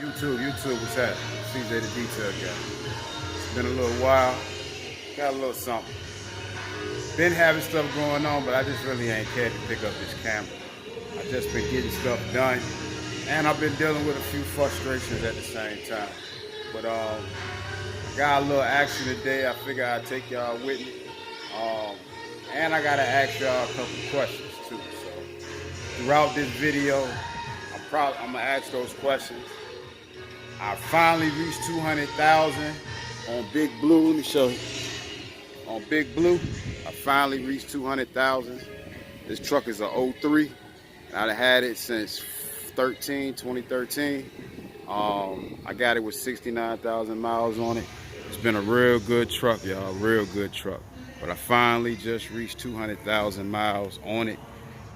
YouTube, what's happening? CJ the Detail Guy. It's been a little while. Got a little something. Been having stuff going on, but I just really ain't cared to pick up this camera. I just been getting stuff done, and I've been dealing with a few frustrations at the same time. But got a little action today. I figure I'd take y'all with me. And I gotta ask y'all a couple questions too. So throughout this video, I'm gonna ask those questions. I finally reached 200,000 on Big Blue. Let me show you. On Big Blue, I finally reached 200,000. This truck is a 03. I've had it since 2013. I got it with 69,000 miles on it. It's been a real good truck, y'all, real good truck. But I finally just reached 200,000 miles on it.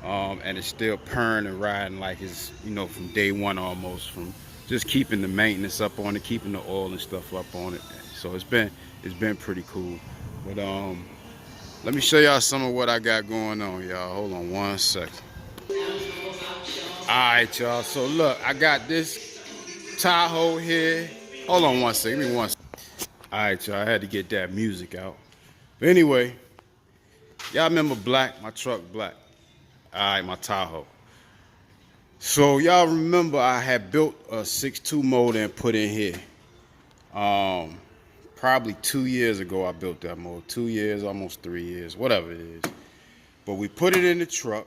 And it's still purring and riding like it's, from day one almost, from just keeping the maintenance up on it, keeping the oil and stuff up on it. So it's been pretty cool. But let me show y'all some of what I got going on, y'all. Hold on one second. Alright, y'all. So look, I got this Tahoe here. Hold on one second. Give me one second. Alright, y'all. I had to get that music out. But anyway, y'all remember Black, my truck Black. Alright, my Tahoe. So y'all remember I had built a 6.2 motor and put in here. Probably 2 years ago I built that motor. 2 years, almost 3 years, whatever it is. But we put it in the truck.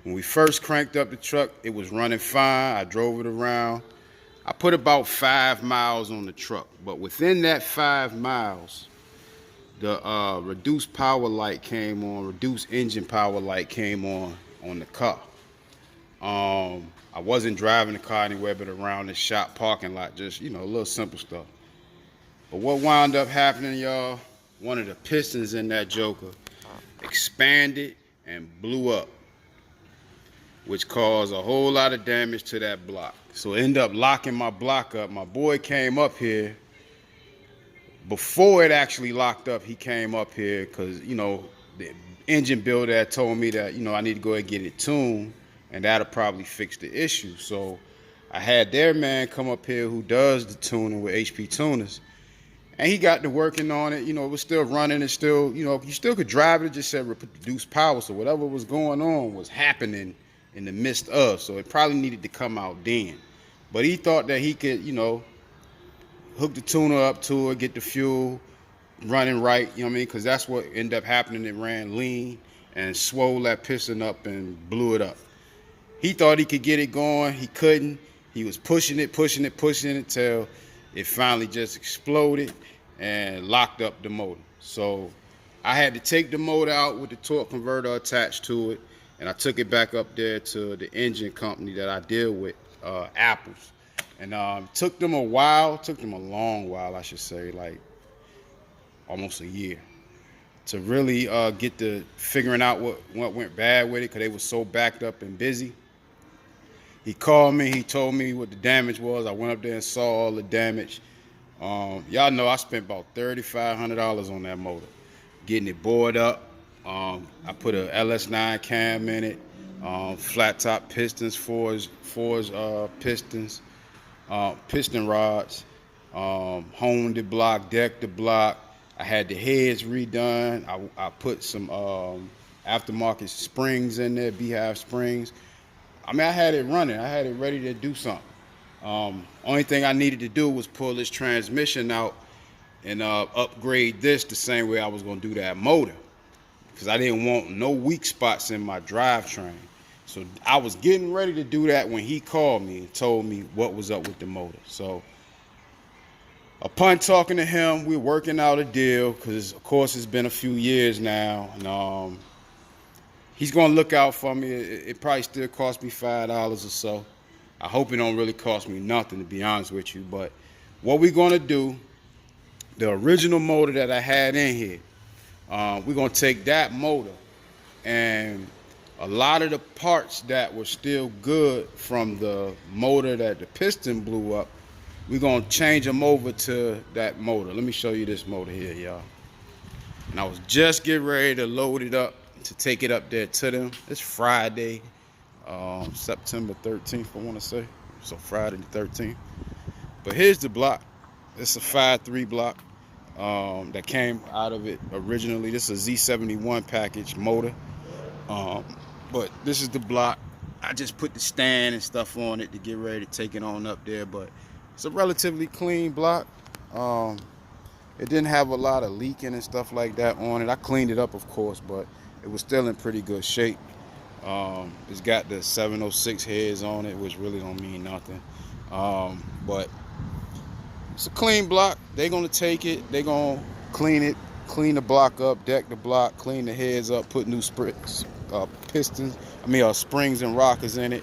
When we first cranked up the truck, it was running fine. I drove it around. I put about 5 miles on the truck. But within that 5 miles, the reduced power light came on, reduced engine power light came on the car. I wasn't driving the car anywhere but around the shop parking lot, just, a little simple stuff. But what wound up happening, y'all, one of the pistons in that joker expanded and blew up, which caused a whole lot of damage to that block. So it ended up locking my block up. My boy came up here. Before it actually locked up, he came up here because, the engine builder had told me that, I need to go ahead and get it tuned, and that'll probably fix the issue. So I had their man come up here who does the tuning with HP tuners, and he got to working on it. It was still running. It's still, you still could drive it. It just said reduced power. So whatever was going on was happening in the midst of. So it probably needed to come out then. But he thought that he could, hook the tuner up to it, get the fuel running right, because that's what ended up happening. It ran lean and swole that piston up and blew it up. He thought he could get it going. He couldn't. He was pushing it till it finally just exploded and locked up the motor. So I had to take the motor out with the torque converter attached to it, and I took it back up there to the engine company that I deal with, Apples. And took them a long while, I should say, like almost a year, to really get to figuring out what went bad with it, because they were so backed up and busy. He called me, he told me what the damage was. I went up there and saw all the damage. Y'all know I spent about $3,500 on that motor, getting it bored up. I put a LS9 cam in it, flat top pistons, fours pistons. Piston rods, honed the block, decked the block. I had the heads redone. I put some aftermarket springs in there, beehive springs. I had it running. I had it ready to do something. Only thing I needed to do was pull this transmission out and upgrade this the same way I was going to do that motor, because I didn't want no weak spots in my drivetrain. So I was getting ready to do that when he called me and told me what was up with the motor. So upon talking to him, we're working out a deal, because of course it's been a few years now, and he's gonna look out for me. It probably still cost me $5 or so. I hope it don't really cost me nothing, to be honest with you. But what we're gonna do, the original motor that I had in here, we're gonna take that motor, and a lot of the parts that were still good from the motor that the piston blew up, we're going to change them over to that motor. Let me show you this motor here, y'all. And I was just getting ready to load it up to take it up there to them. It's Friday, September 13th, I want to say. So Friday the 13th. But here's the block. It's a 5.3 block that came out of it originally. This is a Z71 package motor. But this is the block. I just put the stand and stuff on it to get ready to take it on up there. But it's a relatively clean block. It didn't have a lot of leaking and stuff like that on it. I cleaned it up, of course, but it was still in pretty good shape. It's got the 706 heads on it, which really don't mean nothing. But it's a clean block. They're gonna take it. They're gonna clean it, clean the block up, deck the block, clean the heads up, put new springs, springs and rockers in it.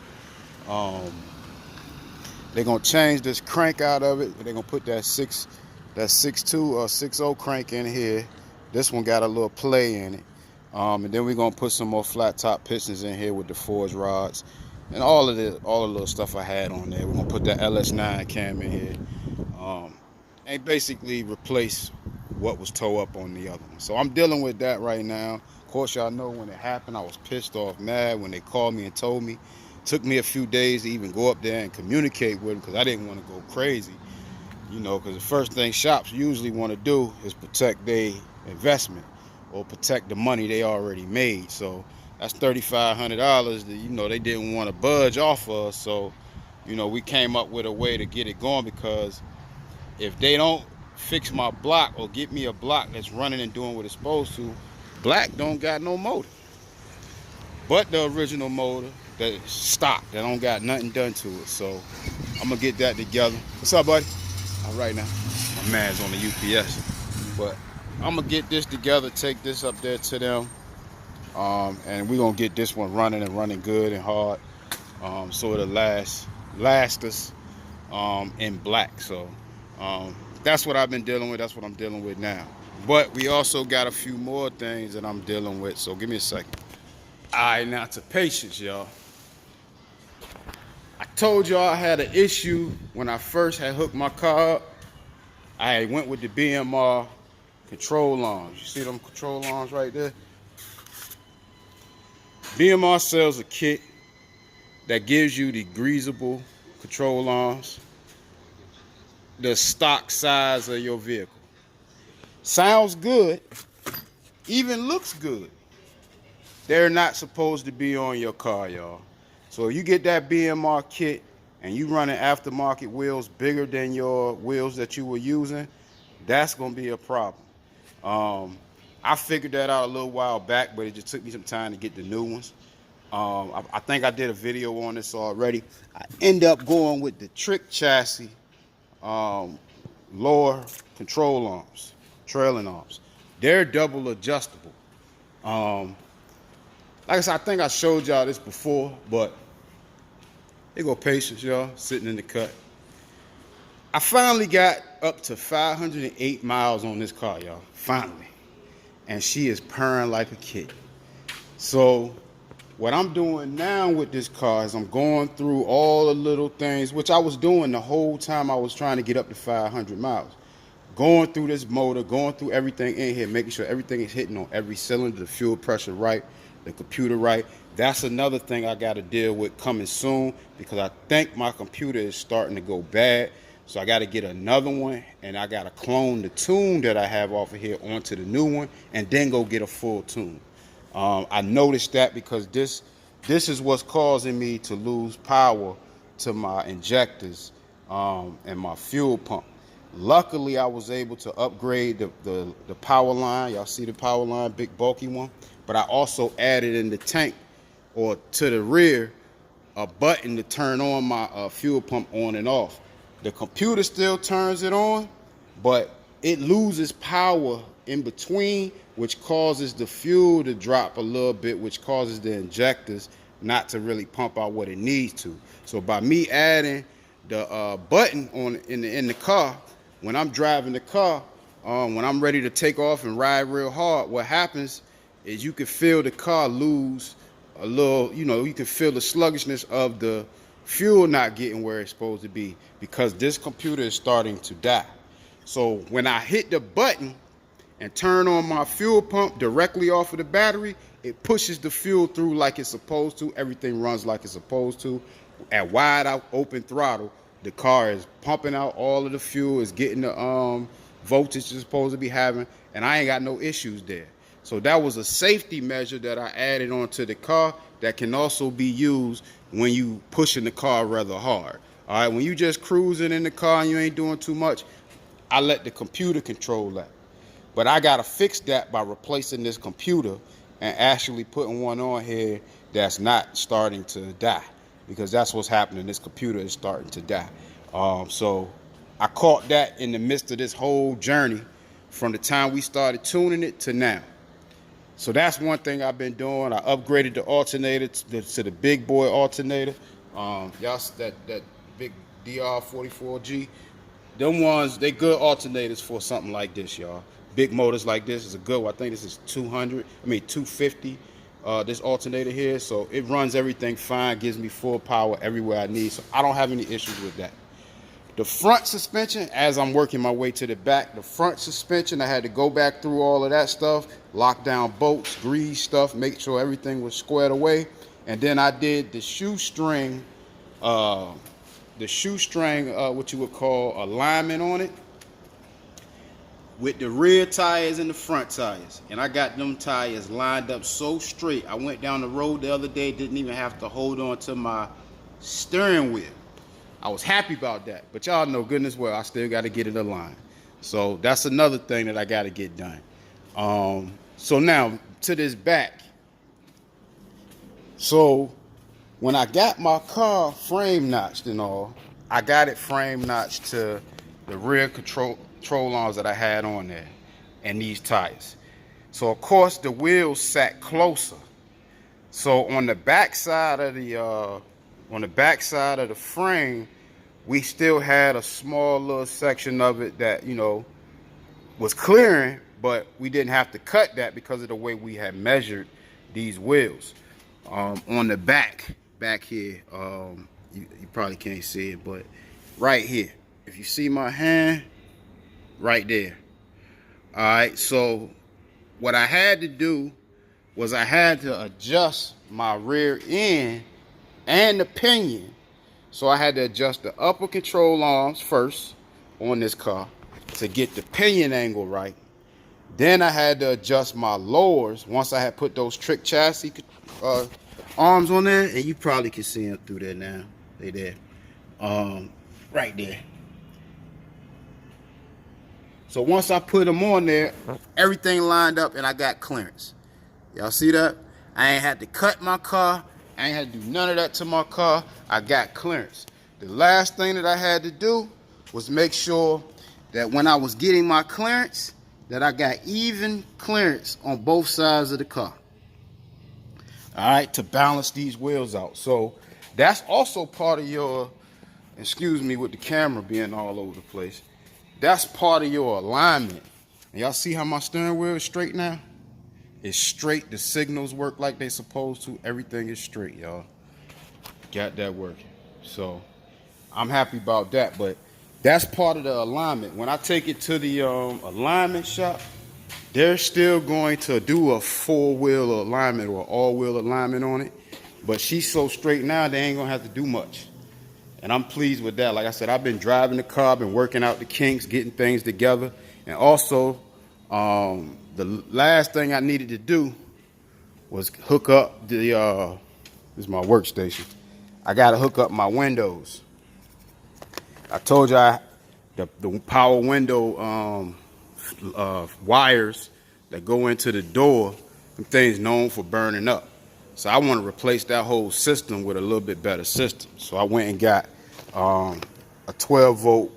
They're gonna change this crank out of it. They're gonna put that 6.2 or 6.0 crank in here. This one got a little play in it. And then we're gonna put some more flat top pistons in here with the forged rods and all the little stuff I had on there. We're gonna put that LS9 cam in here. And basically replace what was towed up on the other one. So I'm dealing with that right now. Of course, y'all know when it happened, I was pissed off, mad when they called me and told me. It took me a few days to even go up there and communicate with them because I didn't want to go crazy. You know, because the first thing shops usually want to do is protect their investment or protect the money they already made. So that's $3,500 that, you know, they didn't want to budge off of us. So, you know, we came up with a way to get it going, because if they don't fix my block or get me a block that's running and doing what it's supposed to, black don't got no motor. But the original motor that is stock, that don't got nothing done to it. So I'm gonna get that together. What's up, buddy? All right now. My man's on the UPS. But I'm gonna get this together, take this up there to them. And we're gonna get this one running and running good and hard. So it'll last us in black. So that's what I've been dealing with. That's what I'm dealing with now. But we also got a few more things that I'm dealing with. So give me a second. All right, now to patience, y'all. I told y'all I had an issue when I first had hooked my car up. I went with the BMR control arms. You see them control arms right there? BMR sells a kit that gives you the greasable control arms, the stock size of your vehicle. Sounds good, even looks good. They're not supposed to be on your car, y'all. So if you get that BMR kit and you running aftermarket wheels bigger than your wheels that you were using, that's gonna be a problem. I figured that out a little while back, but it just took me some time to get the new ones. I think I did a video on this already. I end up going with the trick chassis lower control arms, trailing arms. They're double adjustable. Like I said, I think I showed y'all this before, but here go patience, y'all, sitting in the cut. I finally got up to 508 miles on this car, y'all, finally. And she is purring like a kid. So what I'm doing now with this car is I'm going through all the little things, which I was doing the whole time I was trying to get up to 500 miles. Going through this motor, going through everything in here, making sure everything is hitting on every cylinder, the fuel pressure right, the computer right. That's another thing I got to deal with coming soon, because I think my computer is starting to go bad. So I got to get another one, and I got to clone the tune that I have off of here onto the new one, and then go get a full tune. I noticed that because this is what's causing me to lose power to my injectors and my fuel pump. Luckily, I was able to upgrade the power line. Y'all see the power line, big bulky one. But I also added in the tank, or to the rear, a button to turn on my fuel pump on and off. The computer still turns it on, but it loses power in between, which causes the fuel to drop a little bit, which causes the injectors not to really pump out what it needs to. So by me adding the button on in the car, when I'm driving the car, when I'm ready to take off and ride real hard, what happens is you can feel the car lose a little, you can feel the sluggishness of the fuel not getting where it's supposed to be, because this computer is starting to die. So when I hit the button and turn on my fuel pump directly off of the battery, it pushes the fuel through like it's supposed to. Everything runs like it's supposed to. at wide out open throttle, the car is pumping out all of the fuel, is getting the voltage it's supposed to be having, and I ain't got no issues there. So that was a safety measure that I added onto the car that can also be used when you pushing the car rather hard. All right, when you just cruising in the car and you ain't doing too much, I let the computer control that. But I gotta fix that by replacing this computer and actually putting one on here that's not starting to die, because that's what's happening. This computer is starting to die. So I caught that in the midst of this whole journey from the time we started tuning it to now. So that's one thing I've been doing. I upgraded the alternator to the big boy alternator. Y'all, that big DR44G. Them ones, they good alternators for something like this, y'all. Big motors like this is a good one. I think this is 250. This alternator here, so it runs everything fine, gives me full power everywhere I need. So I don't have any issues with that. The front suspension, as I'm working my way to the back, the front suspension, I had to go back through all of that stuff, lock down bolts, grease stuff, make sure everything was squared away. And then I did the shoestring, what you would call alignment on it, with the rear tires and the front tires. And I got them tires lined up so straight. I went down the road the other day, didn't even have to hold on to my steering wheel. I was happy about that, but y'all know goodness well I still got to get it aligned. So that's another thing that I got to get done. So now to this back. So when I got my car frame notched and all, I got it frame notched to the rear control arms that I had on there and these tires. So of course the wheels sat closer. So on the back side of the frame, we still had a small little section of it that, you know, was clearing, but we didn't have to cut that because of the way we had measured these wheels. On the back here, you probably can't see it, but right here, if you see my hand, right there. All right, so what I had to do was I had to adjust my rear end and the pinion. So I had to adjust the upper control arms first on this car to get the pinion angle right. Then I had to adjust my lowers once I had put those trick chassis arms on there, and you probably can see them through there now. They there, right there. So once I put them on there, everything lined up and I got clearance. Y'all see that? I ain't had to cut my car. I ain't had to do none of that to my car. I got clearance. The last thing that I had to do was make sure that when I was getting my clearance, that I got even clearance on both sides of the car. All right, to balance these wheels out. So that's also part of your, excuse me with the camera being all over the place, that's part of your alignment. And y'all see how my steering wheel is straight now? It's straight. The signals work like they supposed to. Everything is straight, y'all. Got that working. So I'm happy about that. But that's part of the alignment. When I take it to the alignment shop, they're still going to do a four-wheel alignment or all-wheel alignment on it. But she's so straight now, they ain't going to have to do much. And I'm pleased with that. Like I said, I've been driving the car, been working out the kinks, getting things together. And also, the last thing I needed to do was hook up the, this is my workstation. I got to hook up my windows. I told you the power window wires that go into the door, them things known for burning up. So I want to replace that whole system with a little bit better system. So I went and got a 12-volt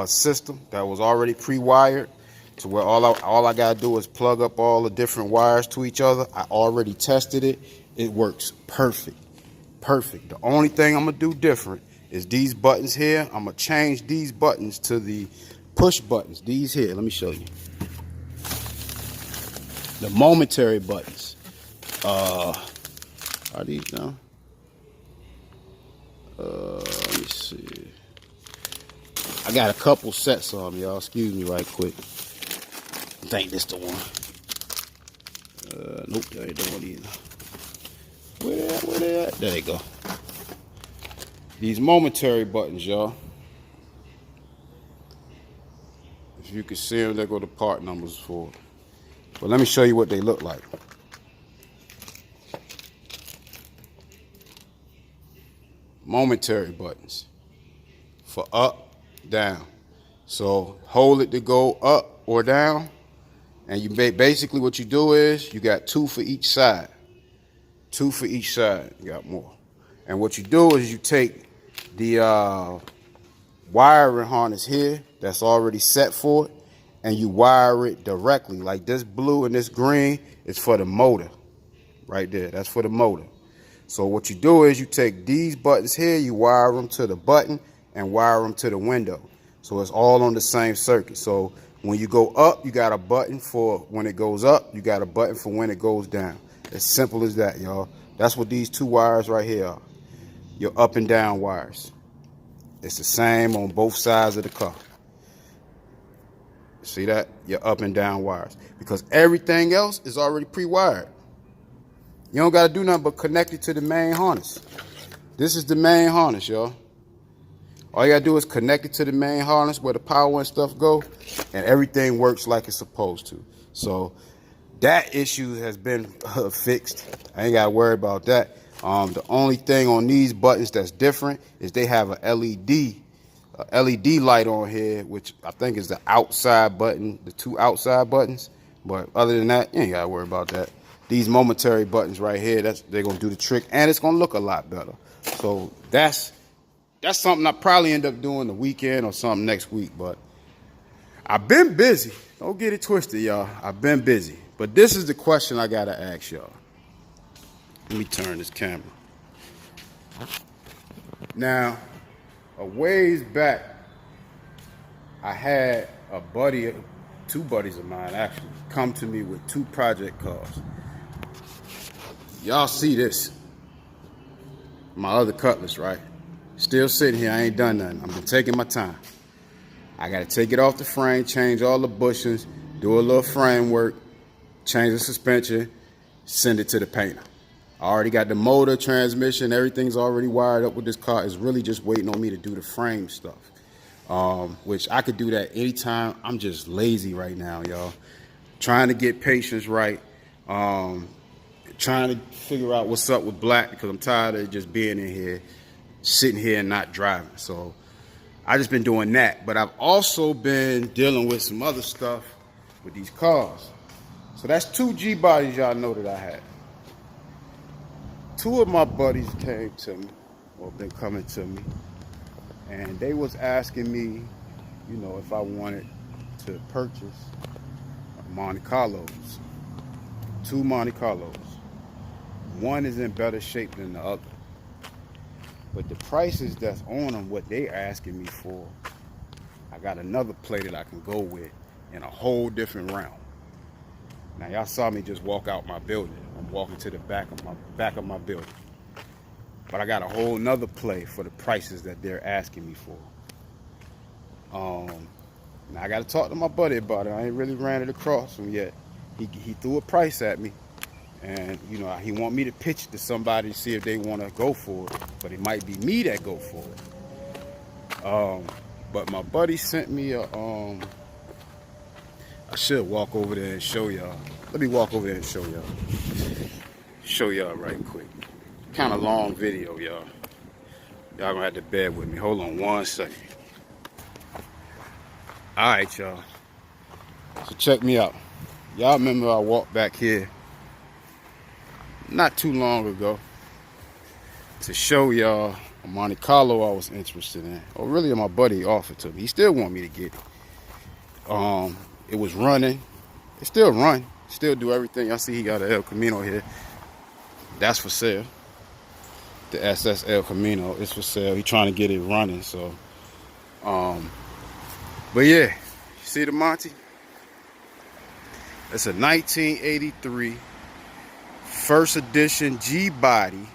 system that was already pre-wired, to where all I gotta do is plug up all the different wires to each other. I already tested it. It works perfect. Perfect. The only thing I'm gonna do different is these buttons here. I'm gonna change these buttons to the push buttons. These here, let me show you. The momentary buttons. Are these now? Let me see. I got a couple sets of them, y'all. Excuse me right quick. I think this the one. Nope, that ain't the one either. Where they at? There they go. These momentary buttons, y'all. If you can see them, there go the part numbers for. But let me show you what they look like. Momentary buttons for up, down. So hold it to go up or down, and you basically what you do is you got two for each side. Two for each side. You got more. And what you do is you take the wiring harness here that's already set for it, and you wire it directly. Like this blue and this green is for the motor. Right there. That's for the motor. So what you do is you take these buttons here, you wire them to the button and wire them to the window. So it's all on the same circuit. So when you go up, you got a button for when it goes up. You got a button for when it goes down. As simple as that, y'all. That's what these two wires right here are. Your up and down wires. It's the same on both sides of the car. See that? Your up and down wires. Because everything else is already pre-wired. You don't got to do nothing but connect it to the main harness. This is the main harness, y'all. All you got to do is connect it to the main harness where the power and stuff go, and everything works like it's supposed to. So that issue has been fixed. I ain't got to worry about that. The only thing on these buttons that's different is they have a LED light on here, which I think is the outside button, the two outside buttons. But other than that, you ain't got to worry about that. These momentary buttons right here, they're going to do the trick, and it's going to look a lot better. So that's something I probably end up doing the weekend or something next week. But I've been busy. Don't get it twisted, y'all. I've been busy. But this is the question I got to ask y'all. Let me turn this camera. Now, a ways back, I had a buddy, two buddies of mine actually, come to me with two project cars. Y'all see this. My other Cutlass, right? Still sitting here. I ain't done nothing. I've been taking my time. I got to take it off the frame, change all the bushings, do a little framework, change the suspension, send it to the painter. I already got the motor, transmission, everything's already wired up with this car. It's really just waiting on me to do the frame stuff, which I could do that anytime. I'm just lazy right now, y'all. Trying to get patience right. Trying to figure out what's up with black because I'm tired of just being in here, sitting here and not driving. So I just been doing that. But I've also been dealing with some other stuff with these cars. So that's two G bodies y'all know that I had. Two of my buddies came to me, or been coming to me, and they was asking me, you know, if I wanted to purchase Monte Carlos. Two Monte Carlos. One is in better shape than the other. But the prices that's on them, what they asking me for, I got another play that I can go with in a whole different realm. Now y'all saw me just walk out my building. I'm walking to the back of my building. But I got a whole nother play for the prices that they're asking me for. Now I got to talk to my buddy about it. I ain't really ran it across him yet. He threw a price at me. And, you know, he want me to pitch it to somebody to see if they want to go for it. But it might be me that go for it. But my buddy sent me a, I should walk over there and show y'all. Let me walk over there and show y'all. Show y'all right quick. Kind of long video, y'all. Y'all gonna have to bear with me. Hold on 1 second. All right, y'all. So check me out. Y'all remember I walked back here not too long ago to show y'all a Monte Carlo I was interested in. Or really my buddy offered to me. He still want me to get it. It was running. It still run. Still do everything. Y'all see he got an El Camino here. That's for sale. The SS El Camino is for sale. He trying to get it running. So, but yeah, you see the Monte? It's a 1983 first edition G body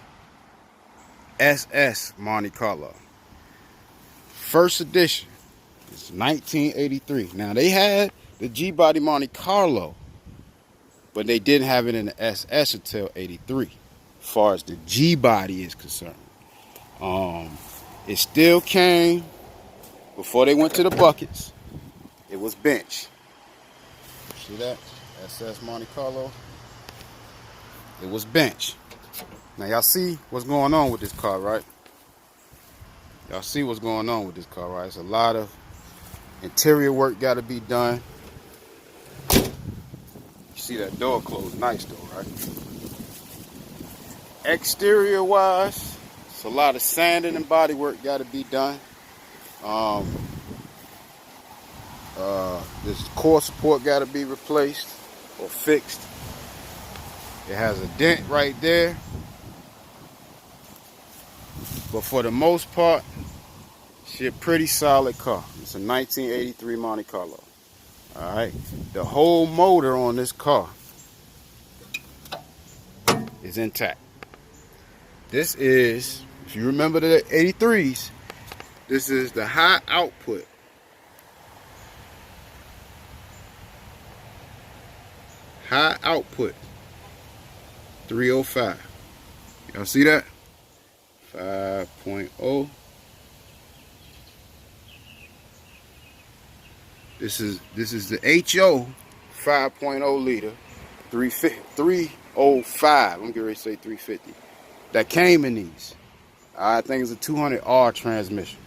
SS Monte Carlo. First edition. It's 1983. Now they had the G body Monte Carlo, but they didn't have it in the SS until 83, as far as the G body is concerned. It still came before they went to the buckets. It was bench. See that? SS Monte Carlo. It was bench. Now y'all see what's going on with this car, right? Y'all see what's going on with this car, right? It's a lot of interior work got to be done. You see that door closed nice though, right? Exterior wise, it's a lot of sanding and body work got to be done. This core support got to be replaced or fixed. It has a dent right there, but for the most part, it's a pretty solid car. It's a 1983 Monte Carlo. All right, the whole motor on this car is intact. This is, if you remember the 83s, this is the high output. High output 305. Y'all see that? 5.0. This is the HO 5.0 liter 305. I'm getting ready to say 350. That came in these. I think it's a 200R transmission.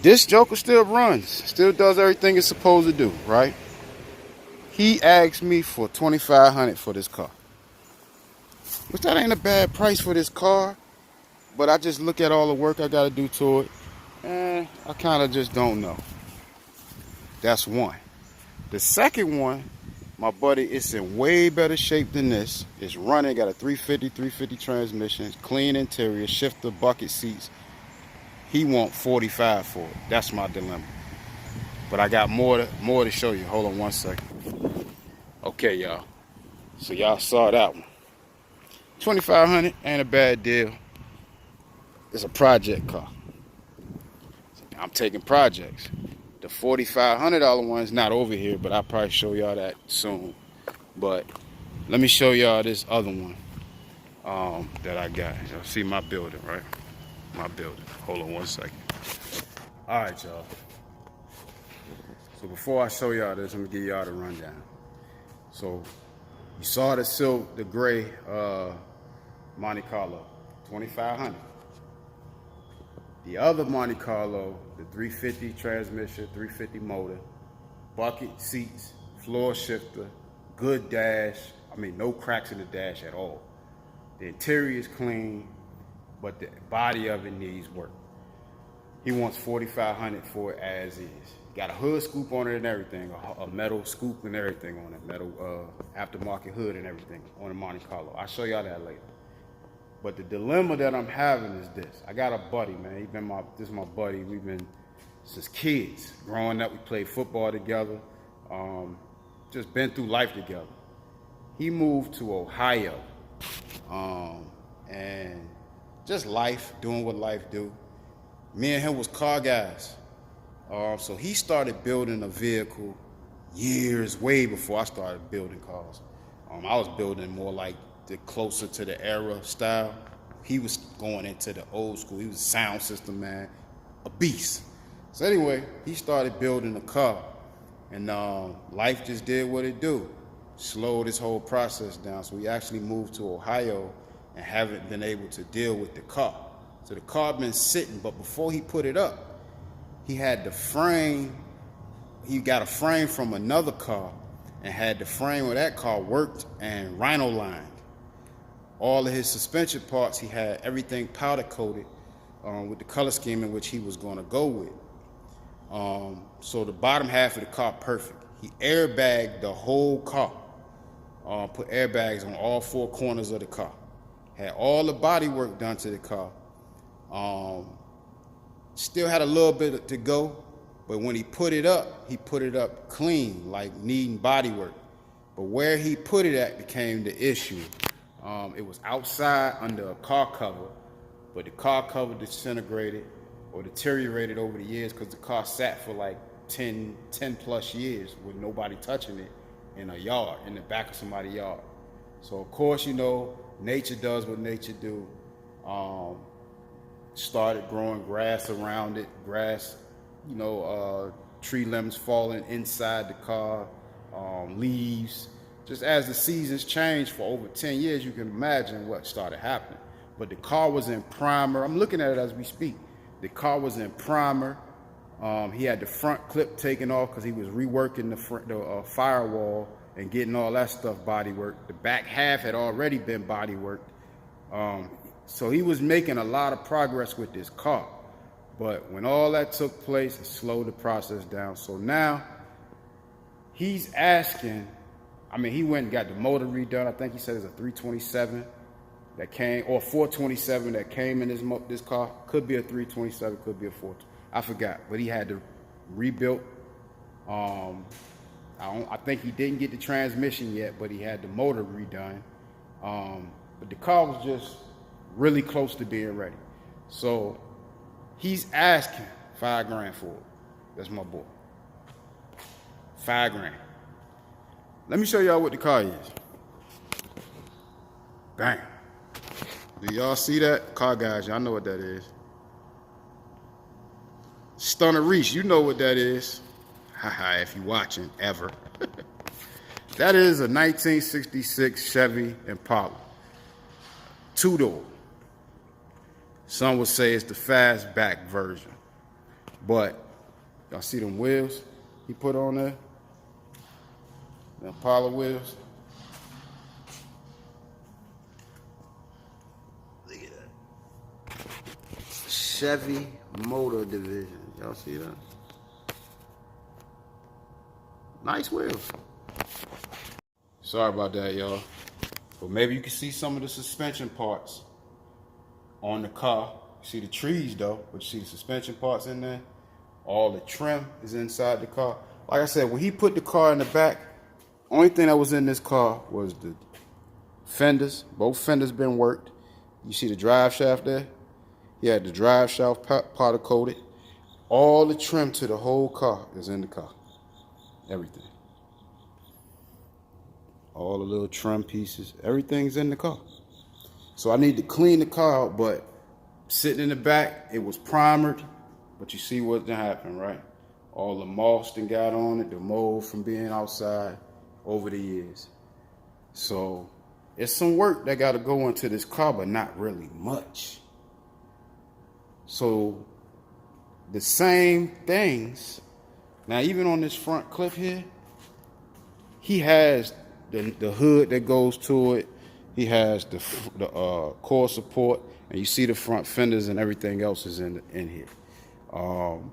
This joker still runs, still does everything it's supposed to do, right? He asked me for $2,500 for this car, which that ain't a bad price for this car, but I just look at all the work I gotta do to it, and I kind of just don't know. That's one. The second one, my buddy, it's in way better shape than this. It's running, got a 350 transmission, clean interior, shifter, bucket seats. He want $45 for it. That's my dilemma. But I got more to show you. Hold on one second. Okay, y'all. So y'all saw that one. $2,500 ain't a bad deal. It's a project car. I'm taking projects. The $4,500 one's not over here, but I'll probably show y'all that soon. But let me show y'all this other one that I got. Y'all see my building, right? My building. Hold on one second. All right, y'all. So before I show y'all this, I'm gonna give y'all the rundown. So you saw the gray Monte Carlo, $2,500. The other Monte Carlo, the 350 transmission, 350 motor, bucket seats, floor shifter, good dash. I mean, no cracks in the dash at all. The interior is clean, but the body of it needs work. He wants $4,500 for it as is. Got a hood scoop on it and everything, a metal scoop and everything on it, metal aftermarket hood and everything on the Monte Carlo. I'll show y'all that later. But the dilemma that I'm having is this. I got a buddy, man. This is my buddy. We've been since kids. Growing up, we played football together. Just been through life together. He moved to Ohio. And just life, doing what life do. Me and him was car guys. So he started building a vehicle years, way before I started building cars. I was building more like the closer to the era style. He was going into the old school. He was a sound system man, a beast. So anyway, he started building a car, and life just did what it do. Slowed this whole process down. So we actually moved to Ohio and haven't been able to deal with the car. So the car been sitting, but before he put it up, he had the frame. He got a frame from another car and had the frame of that car worked and rhino lined. All of his suspension parts, he had everything powder coated with the color scheme in which he was going to go with. So the bottom half of the car, perfect. He airbagged the whole car. Put airbags on all four corners of the car. Had all the body work done to the car. Still had a little bit to go, but when he put it up clean, like needing body work. But where he put it at became the issue. It was outside under a car cover, but the car cover disintegrated or deteriorated over the years because the car sat for like 10 plus years with nobody touching it in a yard, in the back of somebody's yard. So of course, you know, nature does what nature do. started growing grass around it, grass, tree limbs falling inside the car, leaves. Just as the seasons changed for over 10 years, you can imagine what started happening. But the car was in primer. I'm looking at it as we speak. The car was in primer. He had the front clip taken off because he was reworking the firewall and getting all that stuff body worked. The back half had already been body worked. So he was making a lot of progress with this car. But when all that took place, it slowed the process down. So now he's asking, he went and got the motor redone. I think he said it's a 327 that came, or 427 that came in this car. Could be a 327, could be a 420. I forgot, but he had to rebuild. I think he didn't get the transmission yet, but he had the motor redone. But the car was just really close to being ready. So he's asking $5,000 for it. That's my boy. $5,000. Let me show y'all what the car is. Bang. Do y'all see that? Car guys, y'all know what that is. Stunner Reese, you know what that is. Haha, if you're watching, ever. That is a 1966 Chevy Impala. Two-door. Some would say it's the fastback version. But, y'all see them wheels he put on there? The Impala wheels. Look at that. Chevy Motor Division. Y'all see that? Nice wheels. Sorry about that, y'all. But maybe you can see some of the suspension parts on the car. You see the trees though, but you see the suspension parts in there. All the trim is inside the car. Like I said, when he put the car in the back, only thing that was in this car was the fenders. Both fenders been worked. You see the drive shaft there? He had the drive shaft powder coated. All the trim to the whole car is in the car. Everything. All the little trim pieces, everything's in the car. So I need to clean the car out, but sitting in the back, it was primered, but you see what happened, right? All the moss that got on it, the mold from being outside over the years. So it's some work that got to go into this car, but not really much. So the same things, now even on this front clip here, he has the hood that goes to it. He has the core support, and you see the front fenders and everything else is in here. It'll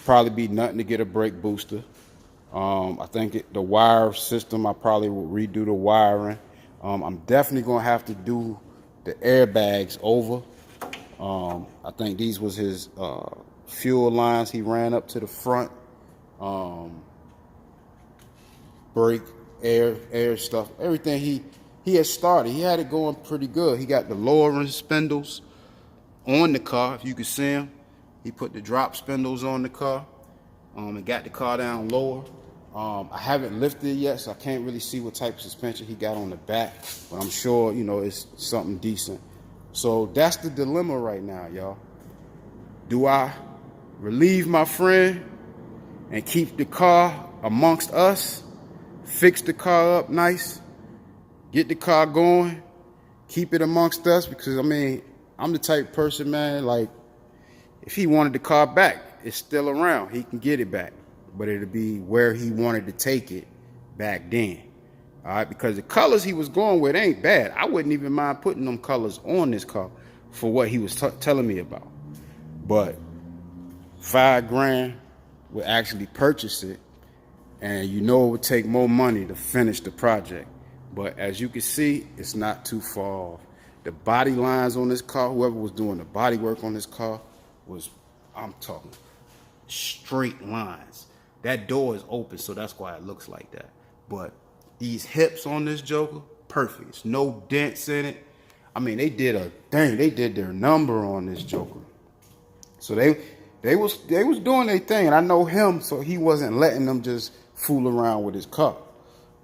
probably be nothing to get a brake booster. I think the wire system, I probably will redo the wiring. I'm definitely gonna have to do the airbags over. I think these was his fuel lines he ran up to the front. Brake, air stuff, everything he had started. He had it going pretty good. He got the lowering spindles on the car, if you can see them. He put the drop spindles on the car and got the car down lower. I haven't lifted it yet, so I can't really see what type of suspension he got on the back, but I'm sure, it's something decent. So that's the dilemma right now, y'all. Do I relieve my friend and keep the car amongst us, fix the car up nice, get the car going, keep it amongst us? Because, I'm the type of person, man, like, if he wanted the car back, it's still around. He can get it back, but it'll be where he wanted to take it back then. All right, because the colors he was going with ain't bad. I wouldn't even mind putting them colors on this car for what he was telling me about. But $5,000 would actually purchase it, and it would take more money to finish the project. But as you can see, it's not too far off. The body lines on this car, whoever was doing the body work on this car was, I'm talking straight lines. That door is open, so that's why it looks like that. But these hips on this Joker, perfect. There's no dents in it. They did a thing. They did their number on this Joker. So they was doing their thing, and I know him, so he wasn't letting them just fool around with his car.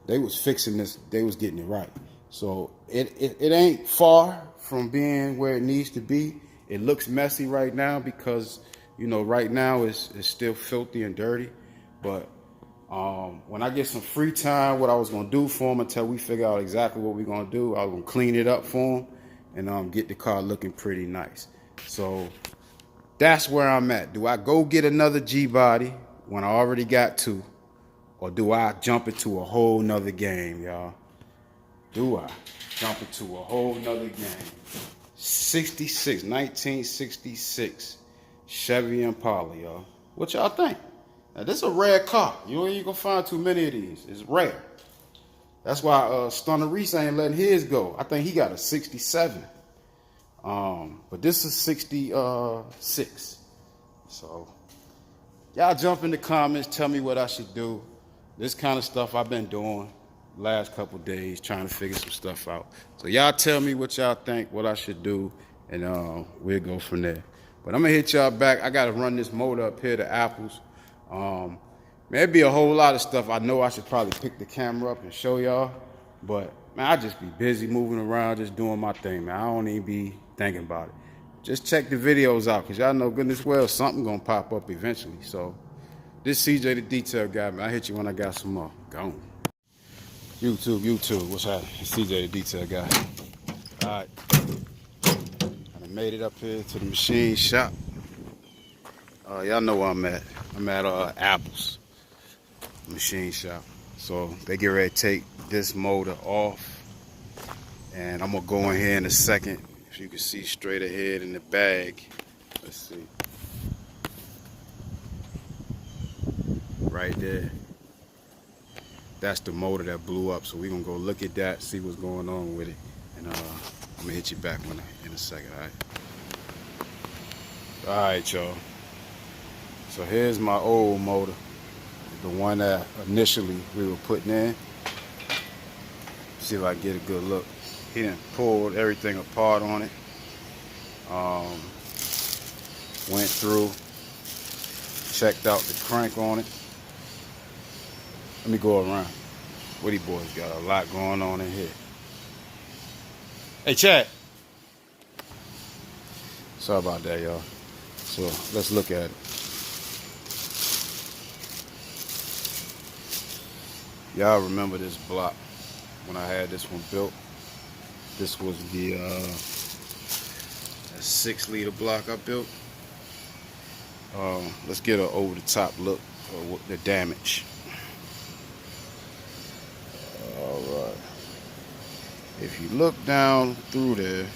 They was fixing this. They was getting it right. So it ain't far from being where it needs to be. It looks messy right now because, you know, right now it's still filthy and dirty. But when I get some free time, what I was gonna do for him until we figure out exactly what we're gonna do, I was gonna clean it up for him and get the car looking pretty nice. So that's where I'm at. Do I go get another G-body when I already got two? Or do I jump into a whole nother game, y'all? Do I jump into a whole nother game? 1966 Chevy Impala, y'all. What y'all think? Now, this is a rare car. You ain't gonna find too many of these. It's rare. That's why Stunner Reese ain't letting his go. I think he got a 67. But this is 66. So, y'all jump in the comments. Tell me what I should do. This kind of stuff I've been doing last couple days, trying to figure some stuff out. So y'all tell me what y'all think, what I should do, and we'll go from there. But I'm gonna hit y'all back. I gotta run this motor up here to Apples. Maybe a whole lot of stuff I know I should probably pick the camera up and show y'all. But man, I just be busy moving around, just doing my thing, man. I don't even be thinking about it. Just check the videos out, cause y'all know goodness well something gonna pop up eventually. So this CJ the Detail Guy, man. I hit you when I got some more. Gone. YouTube, what's happening? It's CJ the Detail Guy. Alright. I done made it up here to the machine shop. Y'all know where I'm at. I'm at Apples machine shop. So they get ready to take this motor off. And I'm gonna go in here in a second. If you can see straight ahead in the bag. Let's see. Right there. That's the motor that blew up. So we're gonna go look at that, see what's going on with it. And I'm gonna hit you back in a second, alright, y'all. So here's my old motor. The one that initially we were putting in. See if I can get a good look. He done pulled everything apart on it. Went through, checked out the crank on it. Let me go around. Woody boys got a lot going on in here. Hey, Chad. Sorry about that, y'all. So let's look at it. Y'all remember this block when I had this one built? This was the 6-liter block I built. Let's get an over-the-top look of the damage. Alright. If you look down through there,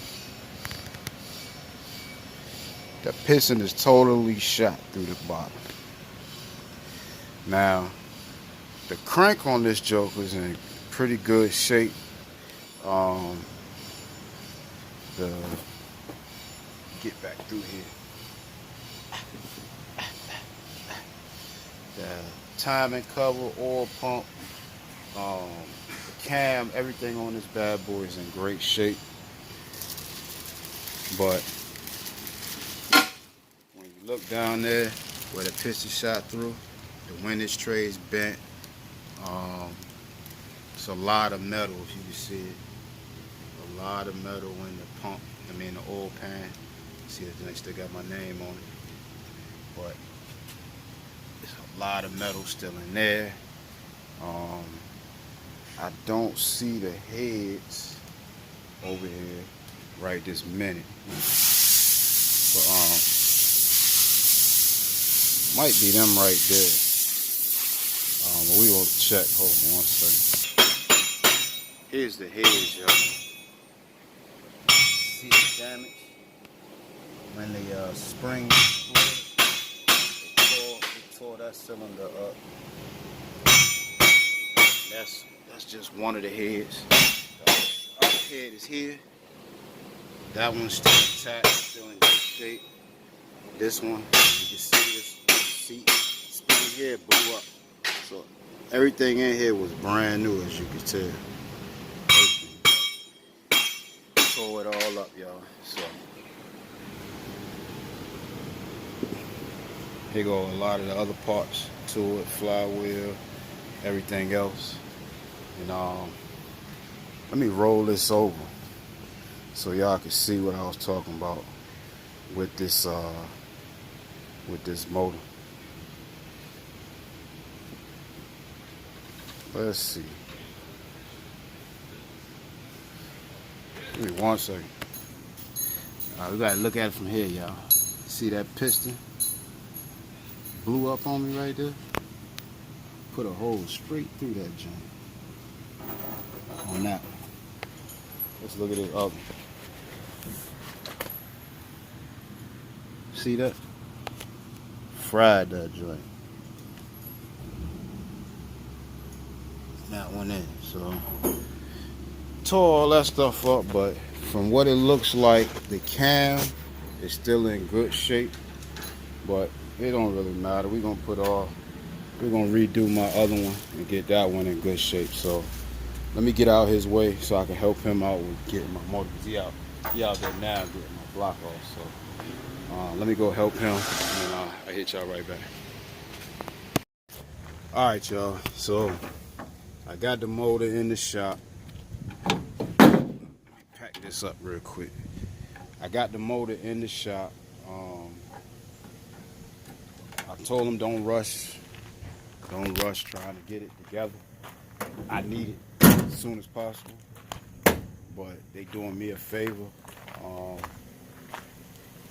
the piston is totally shot through the bottom. Now, the crank on this joker is in pretty good shape. Get back through here. The timing cover, oil pump, the cam, everything on this bad boy is in great shape. But when you look down there where the piston shot through, the windage tray is bent. It's a lot of metal, if you can see it. A lot of metal in the pump, the oil pan. See, I still got my name on it. But there's a lot of metal still in there. I don't see the heads over here right this minute. But might be them right there. But we will check. Hold on one second. Here's the heads, y'all. See the damage? When the spring split, it tore that cylinder up. That's just one of the heads. The other head is here. That one's still intact, still in good shape. This one, you can see this seat spring here blew up. So everything in here was brand new, as you can tell. Tore it all up, y'all. So here go a lot of the other parts to it, flywheel, everything else. And let me roll this over so y'all can see what I was talking about. with this motor. Let's see. Give me 1 second. We gotta look at it from here, y'all. See that piston? Blew up on me right there. Put a hole straight through that joint. On that one. Let's look at it up. See that? Fried that joint. That one in. So tore all that stuff up, but from what it looks like, the cam is still in good shape. But it don't really matter. We're gonna redo my other one and get that one in good shape. So let me get out his way so I can help him out with getting my motor. He out there now getting my block off. So let me go help him, and I'll hit y'all right back. All right, y'all. So I got the motor in the shop. Let me pack this up real quick. I got the motor in the shop. I told him don't rush trying to get it together. I need it as soon as possible, but they doing me a favor.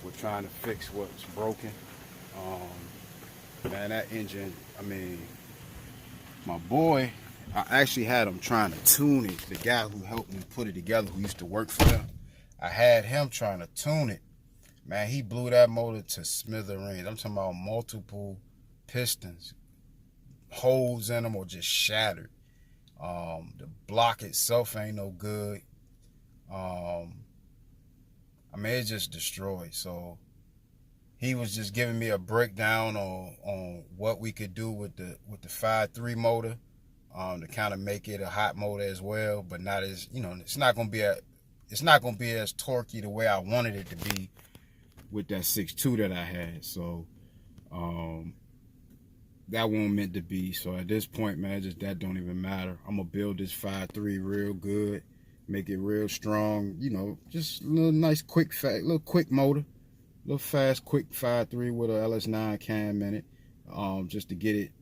We're trying to fix what's broken. Man, that engine, I mean, my boy, I actually had him trying to tune it. The guy who helped me put it together, who used to work for them, I had him trying to tune it. Man, he blew that motor to smithereens. I'm talking about multiple pistons, holes in them, or just shattered. The block itself ain't no good. I mean, it's just destroyed. So he was just giving me a breakdown on what we could do with the 5.3 motor, to kind of make it a hot motor as well, but not as, it's not gonna be as torquey the way I wanted it to be with that 6.2 that I had. So that wasn't meant to be. So at this point, man, that don't even matter. I'm gonna build this 5.3 real good, make it real strong, just a little nice quick motor, little fast quick 5.3 with a LS9 cam in it, just to get it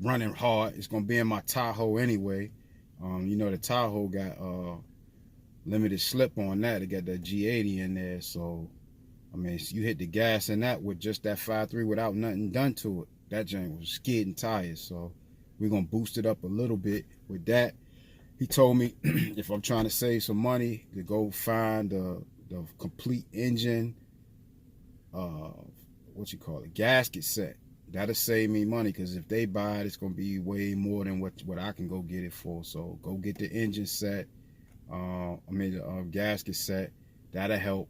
running hard. It's gonna be in my Tahoe anyway. The Tahoe got limited slip on that. It got that G80 in there, so I mean, you hit the gas in that with just that 5.3 without nothing done to it. That joint was skidding tires, so we're gonna boost it up a little bit with that. He told me if I'm trying to save some money, to go find the complete engine, gasket set. That'll save me money, because if they buy it, it's gonna be way more than what I can go get it for. So go get the engine set. The gasket set. That'll help.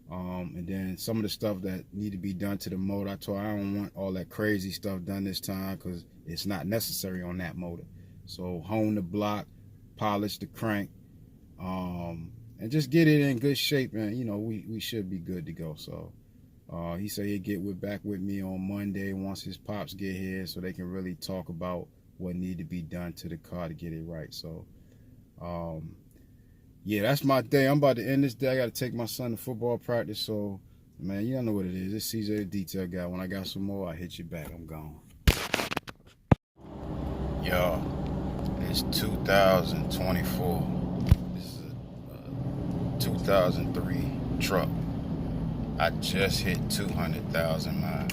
And then some of the stuff that need to be done to the motor, I don't want all that crazy stuff done this time, because it's not necessary on that motor. So hone the block, polish the crank, and just get it in good shape, and we should be good to go. So he said he'd get back with me on Monday once his pops get here, so they can really talk about what need to be done to the car to get it right. So yeah, that's my day. I'm about to end this day. I got to take my son to football practice. So, man, you don't know what it is. It's CJ the Detail Guy. When I got some more, I hit you back. I'm gone. Y'all, it's 2024. This is a 2003 truck. I just hit 200,000 miles.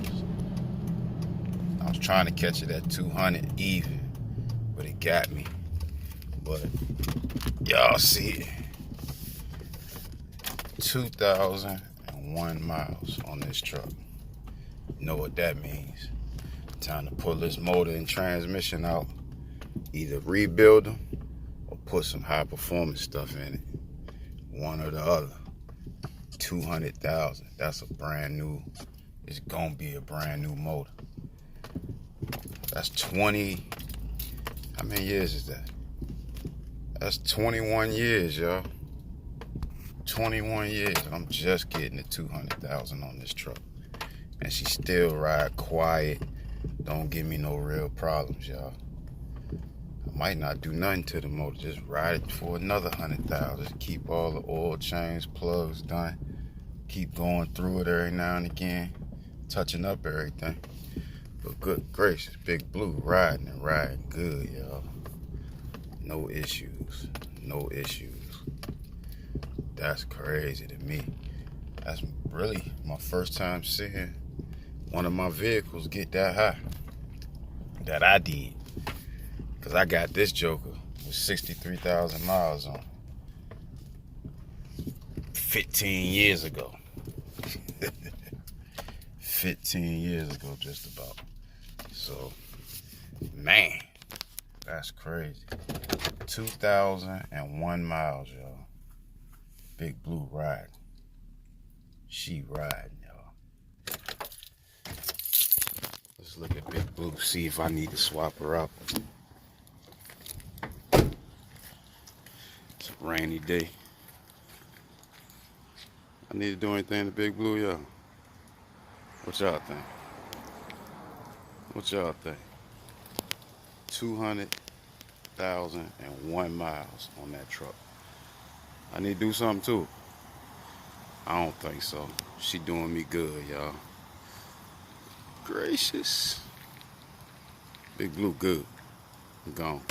I was trying to catch it at 200 even, but it got me. But y'all see it. 2,001 miles on this truck. You know what that means. Time to pull this motor and transmission out. Either rebuild them or put some high performance stuff in it. One or the other. 200,000. That's a brand new. It's gonna be a brand new motor. That's 20. How many years is that? That's 21 years, y'all. 21 years. I'm just getting to 200,000 on this truck. And she still ride quiet. Don't give me no real problems, y'all. I might not do nothing to the motor. Just ride it for another 100,000. Keep all the oil change, plugs done. keep going through it every now and again, touching up everything. But good gracious, Big Blue riding and riding good, y'all. No issues, no issues. That's crazy to me. That's really my first time seeing one of my vehicles get that high. That I did. Because I got this joker with 63,000 miles on 15 years ago. 15 years ago, just about. So, man, that's crazy. 2,001 miles, y'all. Big Blue riding. She riding, y'all. Let's look at Big Blue, see if I need to swap her out. It's a rainy day. I need to do anything to Big Blue, y'all? What y'all think? What y'all think? 200,001 miles on that truck. I need to do something too. I don't think so. She doing me good, y'all. Gracious. Big Blue good. I'm gone.